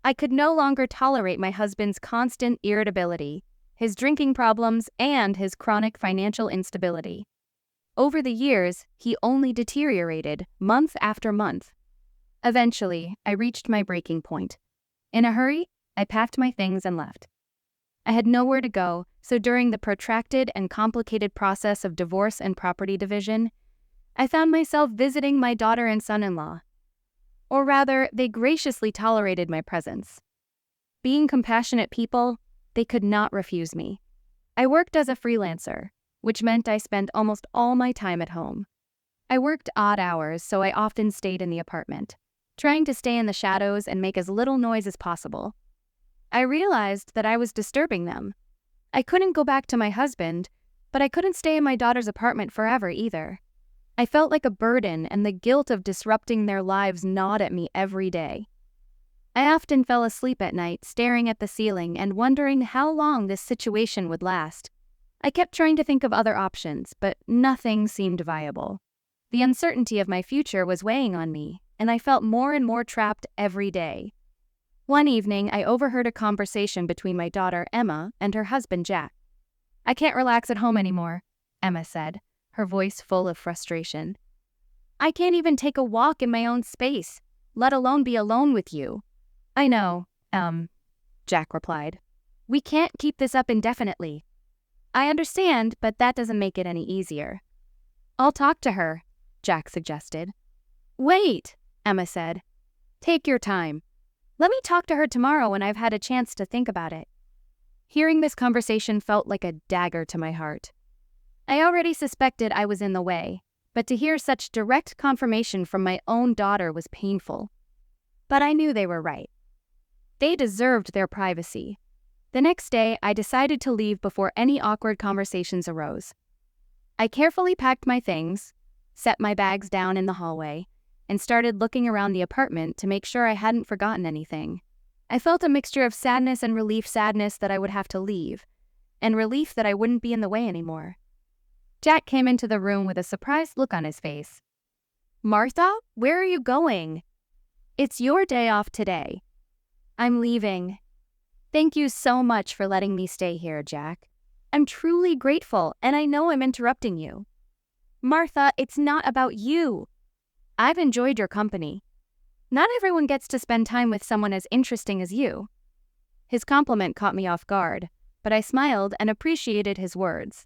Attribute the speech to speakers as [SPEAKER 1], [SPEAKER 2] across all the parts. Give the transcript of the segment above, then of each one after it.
[SPEAKER 1] I could no longer tolerate my husband's constant irritability, his drinking problems, and his chronic financial instability. Over the years, he only deteriorated, month after month. Eventually, I reached my breaking point. In a hurry, I packed my things and left. I had nowhere to go, so during the protracted and complicated process of divorce and property division, I found myself visiting my daughter and son-in-law. Or rather, they graciously tolerated my presence. Being compassionate people, they could not refuse me. I worked as a freelancer, which meant I spent almost all my time at home. I worked odd hours, so I often stayed in the apartment, trying to stay in the shadows and make as little noise as possible. I realized that I was disturbing them. I couldn't go back to my husband, but I couldn't stay in my daughter's apartment forever either. I felt like a burden, and the guilt of disrupting their lives gnawed at me every day. I often fell asleep at night, staring at the ceiling and wondering how long this situation would last. I kept trying to think of other options, but nothing seemed viable. The uncertainty of my future was weighing on me, and I felt more and more trapped every day. One evening, I overheard a conversation between my daughter, Emma, and her husband, Jack. "I can't relax at home anymore," Emma said, her voice full of frustration. "I can't even take a walk in my own space, let alone be alone with you." "I know, Jack replied. "We can't keep this up indefinitely." "I understand, but that doesn't make it any easier." "I'll talk to her," Jack suggested. "Wait," Emma said. "Take your time. Let me talk to her tomorrow when I've had a chance to think about it." Hearing this conversation felt like a dagger to my heart. I already suspected I was in the way, but to hear such direct confirmation from my own daughter was painful. But I knew they were right. They deserved their privacy. The next day, I decided to leave before any awkward conversations arose. I carefully packed my things, set my bags down in the hallway, and started looking around the apartment to make sure I hadn't forgotten anything. I felt a mixture of sadness and relief, sadness that I would have to leave, and relief that I wouldn't be in the way anymore. Jack came into the room with a surprised look on his face. "Martha, where are you going?" "It's your day off today." "I'm leaving." "Thank you so much for letting me stay here, Jack. I'm truly grateful, and I know I'm interrupting you." "Martha, it's not about you. I've enjoyed your company. Not everyone gets to spend time with someone as interesting as you." His compliment caught me off guard, but I smiled and appreciated his words.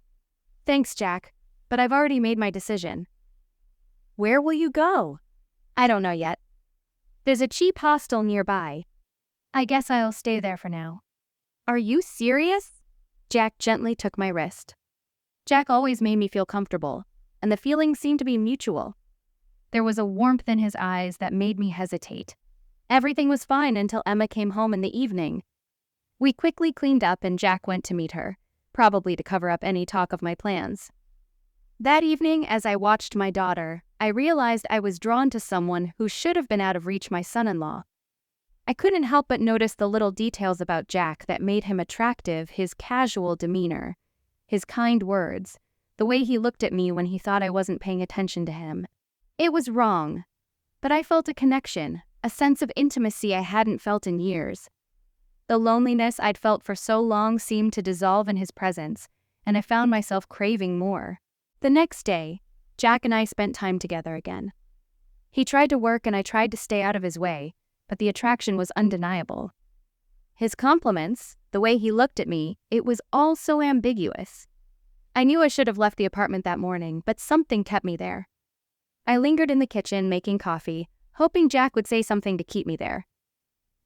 [SPEAKER 1] "Thanks, Jack, but I've already made my decision." "Where will you go?" "I don't know yet. There's a cheap hostel nearby. I guess I'll stay there for now." "Are you serious?" Jack gently took my wrist. Jack always made me feel comfortable, and the feeling seemed to be mutual. There was a warmth in his eyes that made me hesitate. Everything was fine until Emma came home in the evening. We quickly cleaned up and Jack went to meet her, probably to cover up any talk of my plans. That evening, as I watched my daughter, I realized I was drawn to someone who should have been out of reach, my son-in-law. I couldn't help but notice the little details about Jack that made him attractive: his casual demeanor, his kind words, the way he looked at me when he thought I wasn't paying attention to him. It was wrong, but I felt a connection, a sense of intimacy I hadn't felt in years. The loneliness I'd felt for so long seemed to dissolve in his presence, and I found myself craving more. The next day, Jack and I spent time together again. He tried to work and I tried to stay out of his way, but the attraction was undeniable. His compliments, the way he looked at me, it was all so ambiguous. I knew I should have left the apartment that morning, but something kept me there. I lingered in the kitchen making coffee, hoping Jack would say something to keep me there.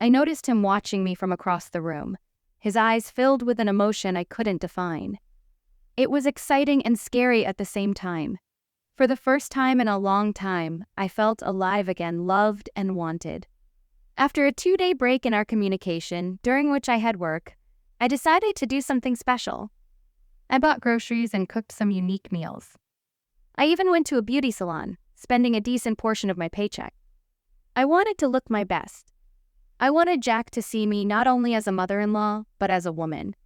[SPEAKER 1] I noticed him watching me from across the room, his eyes filled with an emotion I couldn't define. It was exciting and scary at the same time. For the first time in a long time, I felt alive again, loved and wanted. After a 2-day break in our communication, during which I had work, I decided to do something special. I bought groceries and cooked some unique meals. I even went to a beauty salon, spending a decent portion of my paycheck. I wanted to look my best. I wanted Jack to see me not only as a mother-in-law, but as a woman.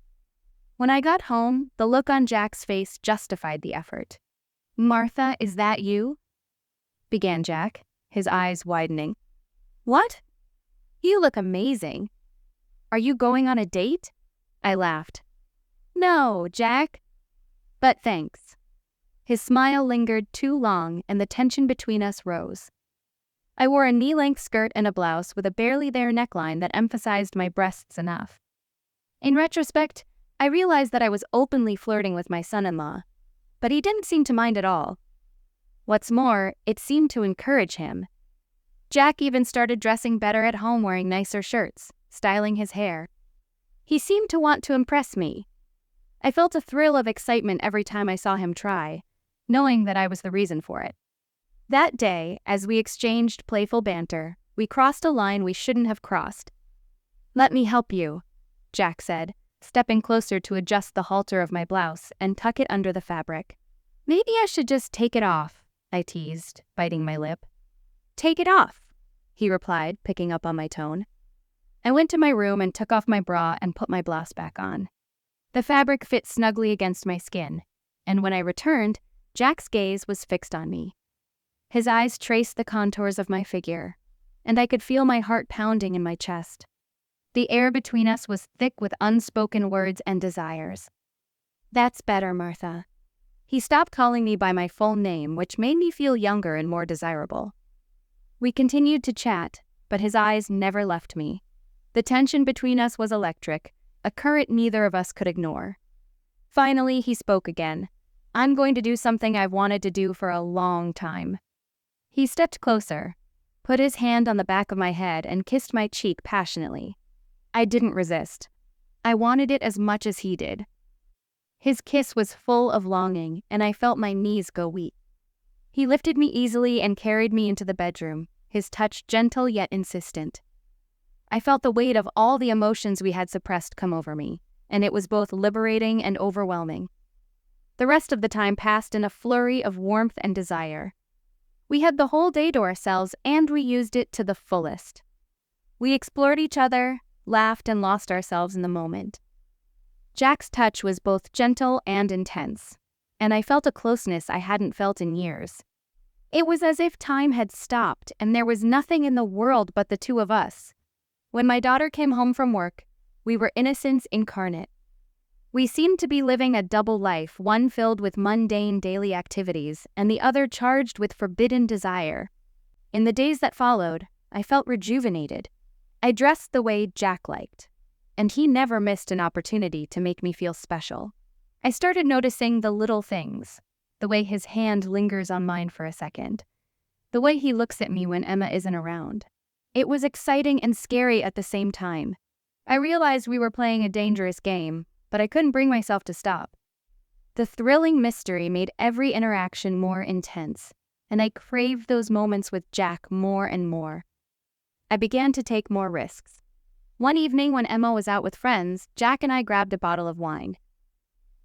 [SPEAKER 1] When I got home, the look on Jack's face justified the effort. "Martha, is that you?" began Jack, his eyes widening. "What?" "You look amazing. Are you going on a date?" I laughed. "No, Jack, but thanks." His smile lingered too long, and the tension between us rose. I wore a knee-length skirt and a blouse with a barely there neckline that emphasized my breasts enough. In retrospect, I realized that I was openly flirting with my son-in-law, but he didn't seem to mind at all. What's more, it seemed to encourage him. Jack even started dressing better at home, wearing nicer shirts, styling his hair. He seemed to want to impress me. I felt a thrill of excitement every time I saw him try, knowing that I was the reason for it. That day, as we exchanged playful banter, we crossed a line we shouldn't have crossed. "Let me help you," Jack said, stepping closer to adjust the halter of my blouse and tuck it under the fabric. "Maybe I should just take it off," I teased, biting my lip. "Take it off," he replied, picking up on my tone. I went to my room and took off my bra and put my blouse back on. The fabric fit snugly against my skin, and when I returned, Jack's gaze was fixed on me. His eyes traced the contours of my figure, and I could feel my heart pounding in my chest. The air between us was thick with unspoken words and desires. "That's better, Martha." He stopped calling me by my full name, which made me feel younger and more desirable. We continued to chat, but his eyes never left me. The tension between us was electric, a current neither of us could ignore. Finally, he spoke again. "I'm going to do something I've wanted to do for a long time." He stepped closer, put his hand on the back of my head, and kissed my cheek passionately. I didn't resist. I wanted it as much as he did. His kiss was full of longing, and I felt my knees go weak. He lifted me easily and carried me into the bedroom, his touch gentle yet insistent. I felt the weight of all the emotions we had suppressed come over me, and it was both liberating and overwhelming. The rest of the time passed in a flurry of warmth and desire. We had the whole day to ourselves, and we used it to the fullest. We explored each other, laughed, and lost ourselves in the moment. Jack's touch was both gentle and intense, and I felt a closeness I hadn't felt in years. It was as if time had stopped and there was nothing in the world but the two of us. When my daughter came home from work, we were innocence incarnate. We seemed to be living a double life, one filled with mundane daily activities and the other charged with forbidden desire. In the days that followed, I felt rejuvenated. I dressed the way Jack liked, and he never missed an opportunity to make me feel special. I started noticing the little things, the way his hand lingers on mine for a second, the way he looks at me when Emma isn't around. It was exciting and scary at the same time. I realized we were playing a dangerous game, but I couldn't bring myself to stop. The thrilling mystery made every interaction more intense, and I craved those moments with Jack more and more. I began to take more risks. One evening when Emma was out with friends, Jack and I grabbed a bottle of wine.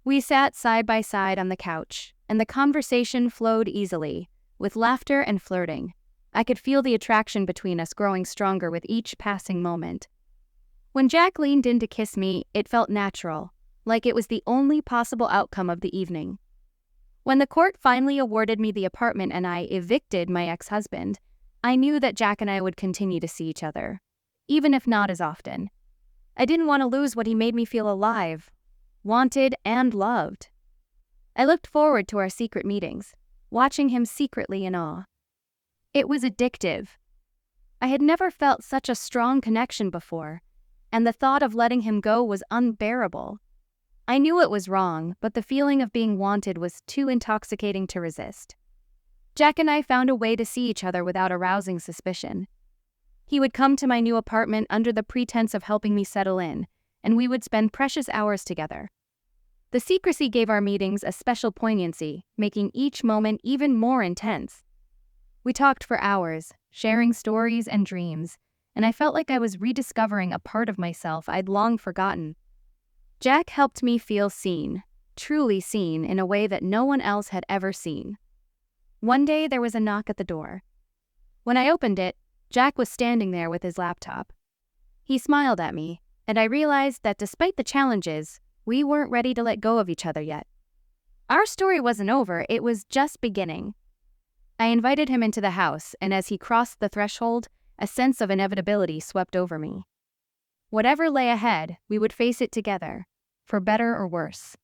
[SPEAKER 1] We sat side by side on the couch, and the conversation flowed easily, with laughter and flirting. I could feel the attraction between us growing stronger with each passing moment. When Jack leaned in to kiss me, it felt natural, like it was the only possible outcome of the evening. When the court finally awarded me the apartment and I evicted my ex-husband, I knew that Jack and I would continue to see each other, even if not as often. I didn't want to lose what he made me feel alive, wanted, and loved. I looked forward to our secret meetings, watching him secretly in awe. It was addictive. I had never felt such a strong connection before, and the thought of letting him go was unbearable. I knew it was wrong, but the feeling of being wanted was too intoxicating to resist. Jack and I found a way to see each other without arousing suspicion. He would come to my new apartment under the pretense of helping me settle in, and we would spend precious hours together. The secrecy gave our meetings a special poignancy, making each moment even more intense. We talked for hours, sharing stories and dreams, and I felt like I was rediscovering a part of myself I'd long forgotten. Jack helped me feel seen, truly seen, in a way that no one else had ever seen. One day there was a knock at the door. When I opened it, Jack was standing there with his laptop. He smiled at me, and I realized that despite the challenges, we weren't ready to let go of each other yet. Our story wasn't over, it was just beginning. I invited him into the house, and as he crossed the threshold, A sense of inevitability swept over me. Whatever lay ahead, we would face it together, for better or worse.